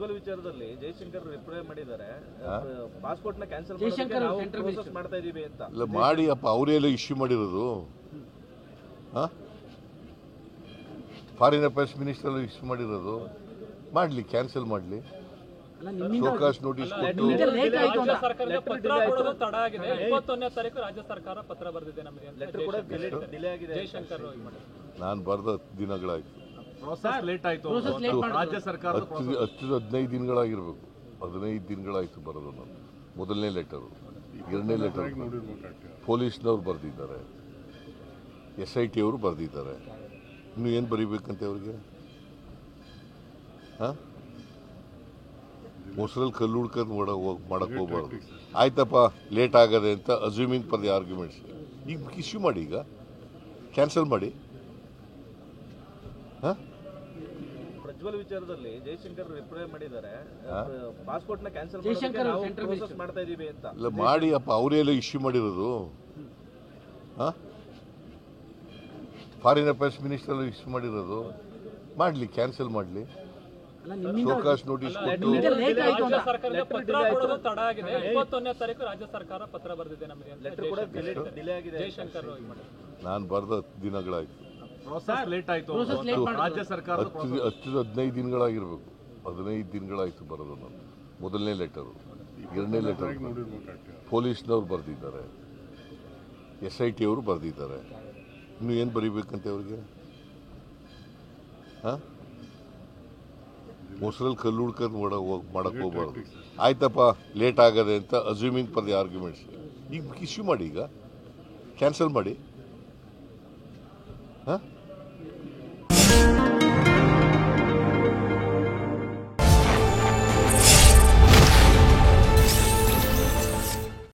ಪ್ರಜ್ವಲ್ ವಿಚಾರದಲ್ಲಿ ಜೈಶಂಕರ್ ರಿಪ್ಲೈ ಮಾಡಿದ್ದಾರೆ, ಪಾಸ್ಪೋರ್ಟ್ ನ ಕ್ಯಾನ್ಸಲ್ ಮಾಡೋದಕ್ಕೆ ನಾವು ಪ್ರೋಸೆಸ್ ಮಾಡ್ತಾ ಇದೀವಿ ಅಂತ. ಇಲ್ಲ ಮಾಡಿ ಅಪ್ಪ, ಅವರೆಲ್ಲ ಇಶ್ಯೂ ಮಾಡಿರೋದು. ಫಾರಿನ್ ಅಫೇರ್ಸ್ ಮಿನಿಸ್ಟರ್ ಇಶ್ಯೂ ಮಾಡಿರೋದು. ಮಾಡಲಿ, ಕ್ಯಾನ್ಸಲ್ ಮಾಡಲಿ. ಶೋಕಾಸ್ ನೋಟಿಸ್ ಕೊಟ್ಟು ಪತ್ರ ಕೊಡೋದು ತಡ ಆಗಿದೆ. 21ನೇ ತಾರೀಕು ರಾಜ್ಯ ಸರ್ಕಾರ ಪತ್ರ ಬರೆದಿದೆ ನಮಗೆ. ಲೆಟರ್ ಕೂಡ ಡಿಲೇ ಆಗಿದೆ. ಜೈಶಂಕರ್ ನಾನು ಬರೆದ ದಿನಗಳಾಯ್ತು. ಪ್ರೋಸೆಸ್ ಲೇಟ್ ಆಯ್ತು. ರಾಜ್ಯ ಸರ್ಕಾರ 15 ದಿನಗಳಾಗಿರ್ಬೇಕು. 15 ದಿನಗಳಾಯ್ತು ಬರೋದು. ನಾನು ಮೊದಲನೇ ಲೆಟರು, ಎರಡನೇ ಲೆಟರ್ ಪೊಲೀಸ್ನವ್ರು ಬರೆದಿದ್ದಾರೆ, SIT ಅವರು ಬರೆದಿದ್ದಾರೆ. ಇನ್ನು ಏನು ಬರೀಬೇಕಂತೆ ಅವ್ರಿಗೆ? ಮೊಸರಲ್ಲಿ ಕಲ್ಲು ಹುಡ್ಕೊಂಡು ಮಾಡಕ್ಕೆ ಹೋಗ್ಬಾರ್ದು. ಆಯ್ತಪ್ಪ, ಲೇಟ್ ಆಗದೆ ಅಂತ ಅಸ್ಯೂಮಿಂಗ್ ಫಾರ್ ದಿ ಆರ್ಗ್ಯುಮೆಂಟ್ಸ್. ಈಗ ಇಶ್ಯೂ ಮಾಡಿ, ಈಗ ಕ್ಯಾನ್ಸಲ್ ಮಾಡಿ. ಪ್ರಜ್ವಲ್ ವಿಚಾರದಲ್ಲಿ ಜೈಶಂಕರ್ ರಿಪ್ಲೈ ಮಾಡಿದ್ದಾರೆ, ಪಾಸ್ಪೋರ್ಟ್ ನ ಕ್ಯಾನ್ಸಲ್ ಮಾಡೋದಕ್ಕೆ ನಾವು ಪ್ರೋಸೆಸ್ ಮಾಡ್ತಾ ಇದೀವಿ ಅಂತ. ಇಲ್ಲ ಮಾಡಿ ಅಪ್ಪ, ಅವರೆಲ್ಲ ಇಶ್ಯೂ ಮಾಡಿರೋದು. ಫಾರಿನ್ ಅಫೇರ್ಸ್ ಮಿನಿಸ್ಟರ್ ಇಶ್ಯೂ ಮಾಡಿರೋದು. ಮಾಡಲಿ, ಕ್ಯಾನ್ಸಲ್ ಮಾಡಲಿ. ಶೋಕಾಸ್ ನೋಟಿಸ್ ಕೊಟ್ಟು ರಾಜ್ಯ ಸರ್ಕಾರಕ್ಕೆ ಪತ್ರ ಕೊಡೋದು ತಡ ಆಗಿದೆ. 21ನೇ ತಾರೀಕು ರಾಜ್ಯ ಸರ್ಕಾರ ಪತ್ರ ಬರೆದಿದೆ ನಮಗೆ. ಲೆಟರ್ ಕೂಡ ಡಿಲೇ ಆಗಿದೆ. ಜೈಶಂಕರ್ ನಾನು ಬರೆದ ದಿನಗಳಾಯ್ತು. ಪ್ರೋಸೆಸ್ ಲೇಟ್ ಆಯ್ತು. ರಾಜ್ಯ ಸರ್ಕಾರ 15 ದಿನಗಳಾಗಿರ್ಬೇಕು. 15 ದಿನಗಳಾಯ್ತು ಬರೋದು. ನಾನು ಮೊದಲನೇ ಲೆಟರು, ಎರಡನೇ ಲೆಟರ್ ಪೊಲೀಸ್ನವ್ರು ಬರೆದಿದ್ದಾರೆ, SIT ಅವರು ಬರೆದಿದ್ದಾರೆ. ಇನ್ನು ಏನು ಬರೀಬೇಕಂತೆ ಅವ್ರಿಗೆ? ಮೊಸರಲ್ಲಿ ಕಲ್ಲು ಹುಡ್ಕೊಂಡು ಮಾಡಕ್ಕೆ ಹೋಗ್ಬಾರ್ದು. ಆಯ್ತಪ್ಪ, ಲೇಟ್ ಆಗದೆ ಅಂತ ಅಸ್ಯೂಮಿಂಗ್ ಫಾರ್ ದಿ ಆರ್ಗ್ಯುಮೆಂಟ್ಸ್. ಈಗ ಇಶ್ಯೂ ಮಾಡಿ, ಈಗ ಕ್ಯಾನ್ಸಲ್ ಮಾಡಿ.